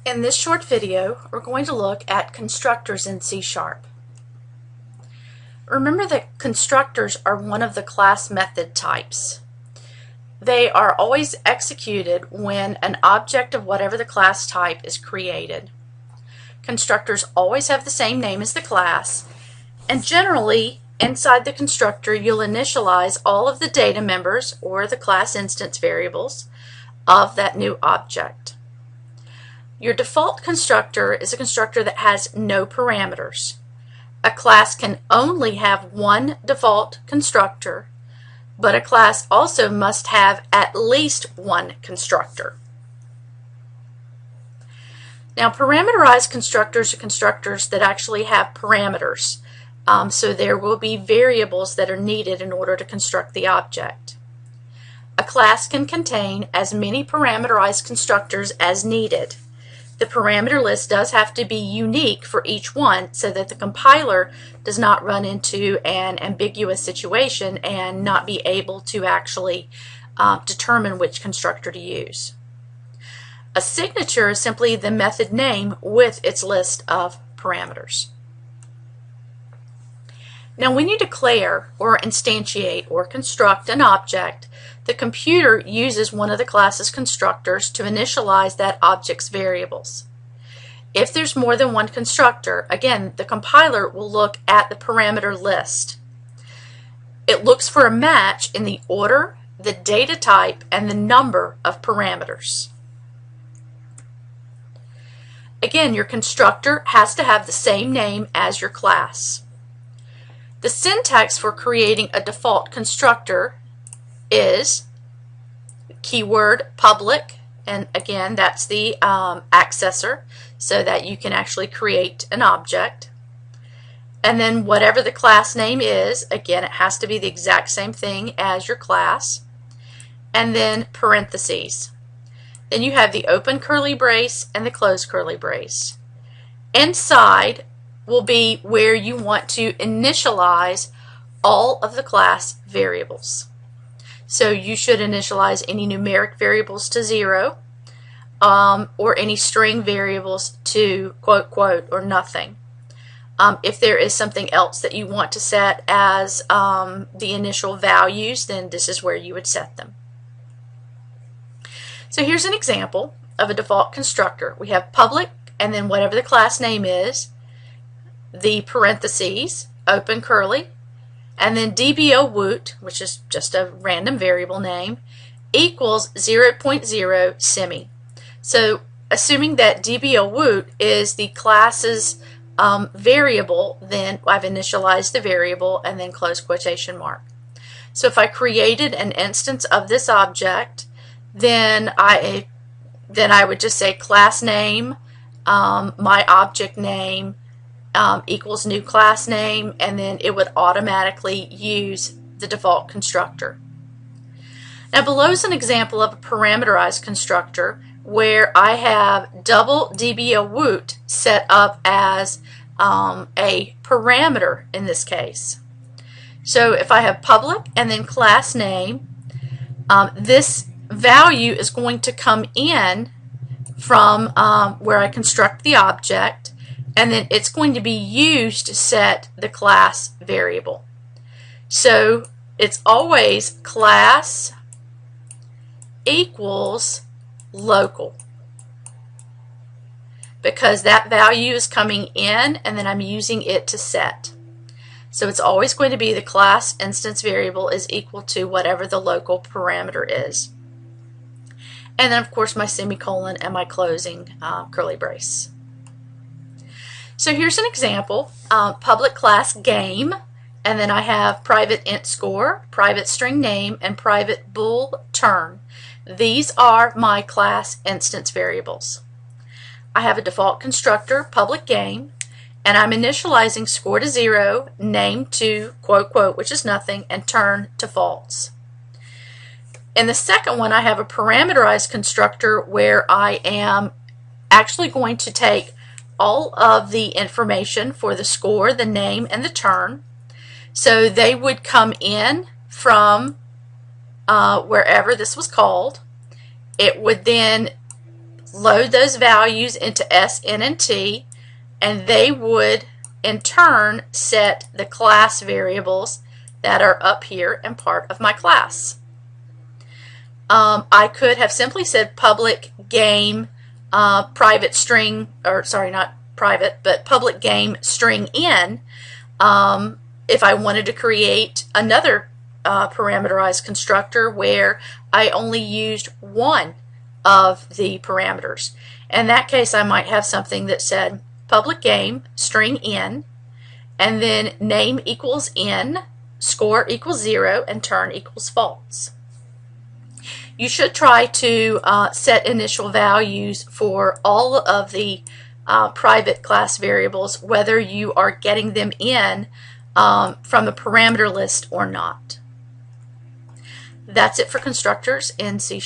In this short video, we're going to look at constructors in C#. Remember that constructors are one of the class method types. They are always executed when an object of whatever the class type is created. Constructors always have the same name as the class, and generally inside the constructor you'll initialize all of the data members or the class instance variables of that new object. Your default constructor is a constructor that has no parameters. A class can only have one default constructor, but a class also must have at least one constructor. Now, parameterized constructors are constructors that actually have parameters. So there will be variables that are needed in order to construct the object. A class can contain as many parameterized constructors as needed. The parameter list does have to be unique for each one so that the compiler does not run into an ambiguous situation and not be able to actually determine which constructor to use. A signature is simply the method name with its list of parameters. Now, when you declare or instantiate or construct an object, the computer uses one of the class's constructors to initialize that object's variables. If there's more than one constructor, again, the compiler will look at the parameter list. It looks for a match in the order, the data type, and the number of parameters. Again, your constructor has to have the same name as your class. The syntax for creating a default constructor is keyword public, and again that's the accessor so that you can actually create an object, and then whatever the class name is, again it has to be the exact same thing as your class, and then parentheses. Then you have the open curly brace and the closed curly brace. Inside will be where you want to initialize all of the class variables. So you should initialize any numeric variables to 0 or any string variables to quote quote or nothing. If there is something else that you want to set as the initial values, then this is where you would set them. So here's an example of a default constructor. We have public and then whatever the class name is, the parentheses, open curly, and then dbowoot, which is just a random variable name, equals 0.0 semi. So assuming that dbowoot is the class's variable, then I've initialized the variable and then close quotation mark. So if I created an instance of this object, then I would just say class name, my object name, equals new class name, and then it would automatically use the default constructor. Now below is an example of a parameterized constructor where I have double dbowoot set up as a parameter in this case. So if I have public and then class name, this value is going to come in from where I construct the object, and then it's going to be used to set the class variable. So it's always class equals local, because that value is coming in and then I'm using it to set. So it's always going to be the class instance variable is equal to whatever the local parameter is. And then of course my semicolon and my closing curly brace. So here's an example, public class game, and then I have private int score, private string name, and private bool turn. These are my class instance variables. I have a default constructor, public game, and I'm initializing score to 0, name to quote quote, which is nothing, and turn to false. In the second one, I have a parameterized constructor where I am actually going to take all of the information for the score, the name, and the turn. So they would come in from wherever this was called. It would then load those values into S, N, and T, and they would in turn set the class variables that are up here and part of my class. I could have simply said public game private string, or sorry, not private, but public game string in, if I wanted to create another parameterized constructor where I only used one of the parameters. In that case, I might have something that said public game string in, and then name equals in, score equals 0, and turn equals false. You should try to set initial values for all of the private class variables, whether you are getting them in from the parameter list or not. That's it for constructors in C#.